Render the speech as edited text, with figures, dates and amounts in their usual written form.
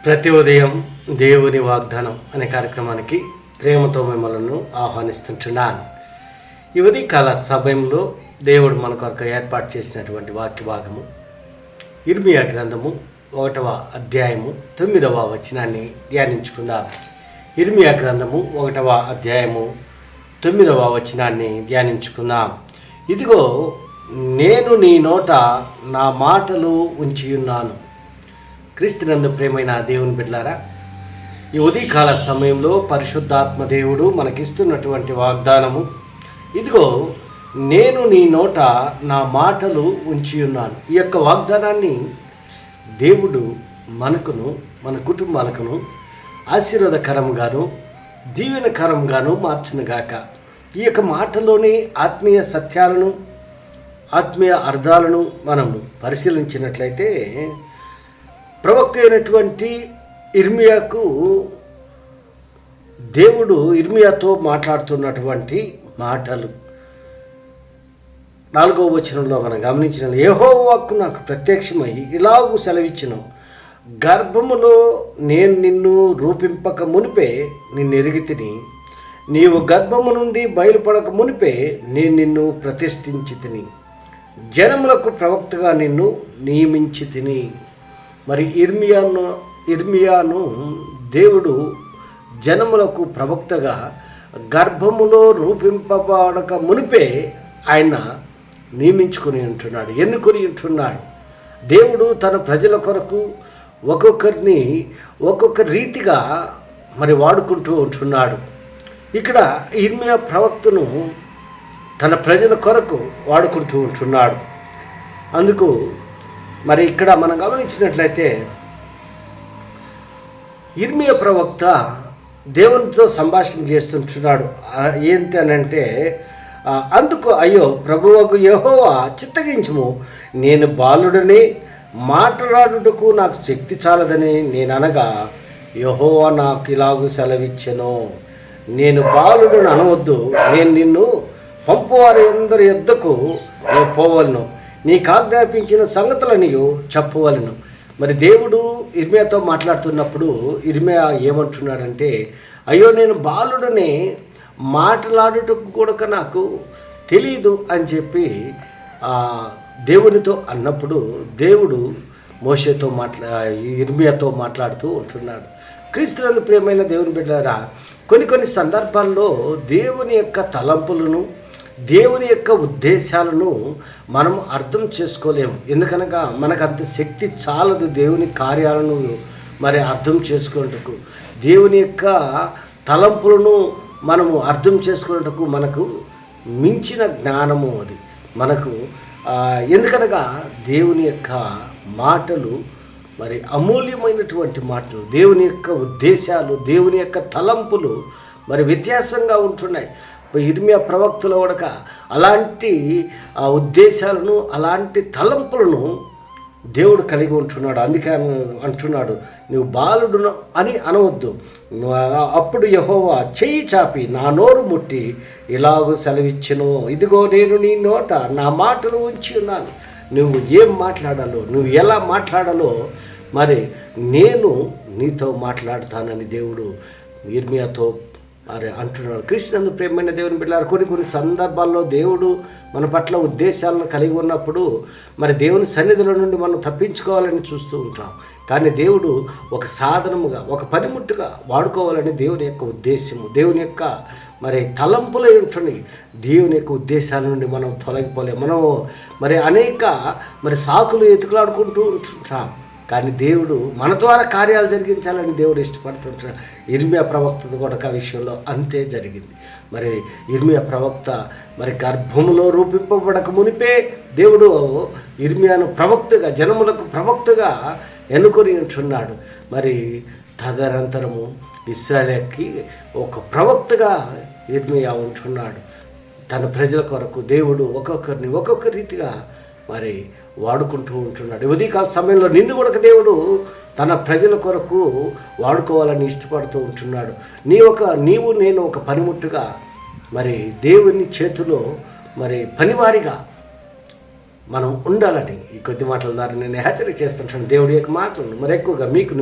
ప్రతి ఉదయం దేవుని వాగ్దానం అనే కార్యక్రమానికి ప్రేమతో మిమ్మల్ని ఆహ్వానిస్తుంటున్నాను. ఈ ఉదయకాల సమయంలో దేవుడు మన కొరకు ఏర్పాటు చేసినటువంటి వాక్య భాగము ఇర్మియా గ్రంథము 1వ అధ్యాయము 9వ వచనాన్ని ధ్యానించుకుందాం. ఇర్మియా గ్రంథము 1వ అధ్యాయము 9వ వచనాన్ని ధ్యానించుకుందాం. ఇదిగో నేను నీ నోట నా మాటలు ఉంచి ఉన్నాను. క్రీస్తునందు ప్రేమైన దేవుని బిడ్డలారా, ఈ ఉదయకాల సమయంలో పరిశుద్ధాత్మ దేవుడు మనకిస్తున్నటువంటి వాగ్దానము, ఇదిగో నేను నీ నోట నా మాటలు ఉంచి ఉన్నాను. ఈ యొక్క వాగ్దానాన్ని దేవుడు మనకును మన కుటుంబాలకును ఆశీర్వాదకరంగాను దీవెనకరంగాను మార్చునుగాక. ఈ యొక్క మాటలోని ఆత్మీయ సత్యాలను ఆత్మీయ అర్థాలను మనము పరిశీలించినట్లయితే ప్రవక్త అయినటువంటి ఇర్మియాకు దేవుడు ఇర్మియాతో మాట్లాడుతున్నటువంటి మాటలు 4వ వచనంలో మనం గమనించిన, యెహోవా వాక్కు నాకు ప్రత్యక్షమై ఇలాగూ సెలవిచ్చును, గర్భములో నేను నిన్ను రూపింపక మునిపే నిన్ను ఎరిగితిని, నీవు గర్భము నుండి బయలుపడక మునిపే నేను నిన్ను ప్రతిష్ఠించి తిని, జనములకు ప్రవక్తగా నిన్ను నియమించి తిని. మరి ఇర్మియాను దేవుడు జనములకు ప్రవక్తగా గర్భములో రూపింపబడక మునిపే ఆయన నియమించుకొని ఉంటున్నాడు, ఎన్నుకొని ఉంటున్నాడు. దేవుడు తన ప్రజల కొరకు ఒక్కొక్కరిని ఒక్కొక్క రీతిగా మరి వాడుకుంటూ ఉంటున్నాడు. ఇక్కడ ఇర్మియా ప్రవక్తను తన ప్రజల కొరకు వాడుకుంటూ ఉంటున్నాడు. అందుకు మరి ఇక్కడ మనం గమనించినట్లయితే ఇర్మియా ప్రవక్త దేవునితో సంభాషణ చేస్తుంటున్నాడు. ఏంటి అని అంటే, అందుకు అయ్యో ప్రభువకు యెహోవా చిత్తగించుము, నేను బాలుడని మాట్లాడుటకు నాకు శక్తి చాలదని నేను అనగా, యెహోవా నాకు ఇలాగూ సెలవిచ్చెను, నేను బాలుడని అనవద్దు, నేను నిన్ను పంపువారి అందరి యొద్దకు పోవలను, నీకు ఆజ్ఞాపించిన సంగతులని చెప్పవలను. మరి దేవుడు ఇర్మియాతో మాట్లాడుతున్నప్పుడు ఇర్మియా ఏమంటున్నాడంటే, అయ్యో నేను బాలుడనే మాట్లాడుటకు కూడా నాకు తెలియదు అని చెప్పి దేవునితో అన్నప్పుడు దేవుడు మోషేతో ఇర్మియాతో మాట్లాడుతూ ఉంటున్నాడు. క్రీస్తునందు ప్రియమైన దేవుని బిడ్డలారా, కొన్ని సందర్భాల్లో దేవుని యొక్క తలంపులను దేవుని యొక్క ఉద్దేశాలను మనం అర్థం చేసుకోలేము. ఎందుకనగా మనకు అంత శక్తి చాలదు దేవుని కార్యాలను మరి అర్థం చేసుకున్నట్టుకు. దేవుని యొక్క తలంపులను మనము అర్థం చేసుకున్నట్టుకు మనకు మించిన జ్ఞానము అది మనకు. ఎందుకనగా దేవుని యొక్క మాటలు మరి అమూల్యమైనటువంటి మాటలు, దేవుని యొక్క ఉద్దేశాలు, దేవుని యొక్క తలంపులు మరి వ్యత్యాసంగా ఉంటున్నాయి. ఇర్మియా ప్రవక్తలో కూడా అలాంటి ఉద్దేశాలను అలాంటి తలంపులను దేవుడు కలిగి ఉంటున్నాడు. అందుకే అంటున్నాడు, నువ్వు బాలుడు అని అనవద్దు. అప్పుడు యెహోవా చెయ్యి చాపి నా నోరు ముట్టి ఇలాగూ సెలవిచ్చెను, ఇదిగో నేను నీ నోట నా మాటలు ఉంచి ఉన్నాను. నువ్వు ఏం మాట్లాడాలో, నువ్వు ఎలా మాట్లాడాలో మరి నేను నీతో మాట్లాడతానని దేవుడు ఇర్మియాతో మరి అంటున్నాడు. క్రీస్తునందు ప్రేమైన దేవుని బిడ్డలారా, కొన్ని సందర్భాల్లో దేవుడు మన పట్ల ఉద్దేశాలను కలిగి ఉన్నప్పుడు మరి దేవుని సన్నిధిలో నుండి మనం తప్పించుకోవాలని చూస్తూ ఉంటాం. కానీ దేవుడు ఒక సాధనముగా ఒక పనిముట్టుగా వాడుకోవాలని దేవుని యొక్క ఉద్దేశము, దేవుని యొక్క మరి తలంపులు ఉంటున్నాయి. దేవుని యొక్క ఉద్దేశాల నుండి మనం తొలగిపోలేము. మనం మరి అనేక మరి సాకులు ఎతుకులాడుకుంటూ ఉంటుంటాం. కానీ దేవుడు మన ద్వారా కార్యాలు జరిగించాలని దేవుడు ఇష్టపడుతుంటాడు. ఇర్మియా ప్రవక్త కూడా ఒక విషయంలో అంతే జరిగింది. మరి ఇర్మియా ప్రవక్త మరి గర్భములో రూపింపబడక మునిపే దేవుడు ఇర్మియాను ప్రవక్తగా, జనములకు ప్రవక్తగా ఎన్నుకొని ఉంటున్నాడు. మరి తదనంతరము ఇశ్రాయేలుకి ఒక ప్రవక్తగా ఇర్మియా ఉంటున్నాడు. తన ప్రజల కొరకు దేవుడు ఒక్కొక్కరిని ఒక్కొక్క రీతిగా మరి వాడుకుంటూ ఉంటున్నాడు. ఉదయకాల సమయంలో నిన్ను కూడా దేవుడు తన ప్రజల కొరకు వాడుకోవాలని ఇష్టపడుతూ ఉంటున్నాడు. నీవు నేను ఒక పనిముట్టుగా మరి దేవుని చేతిలో మరి పనివారిగా మనం ఉండాలని ఈ కొద్ది మాటల ద్వారా నేను హెచ్చరిక చేస్తుంటాను. దేవుడి యొక్క మాటలను మరి ఎక్కువగా మీకు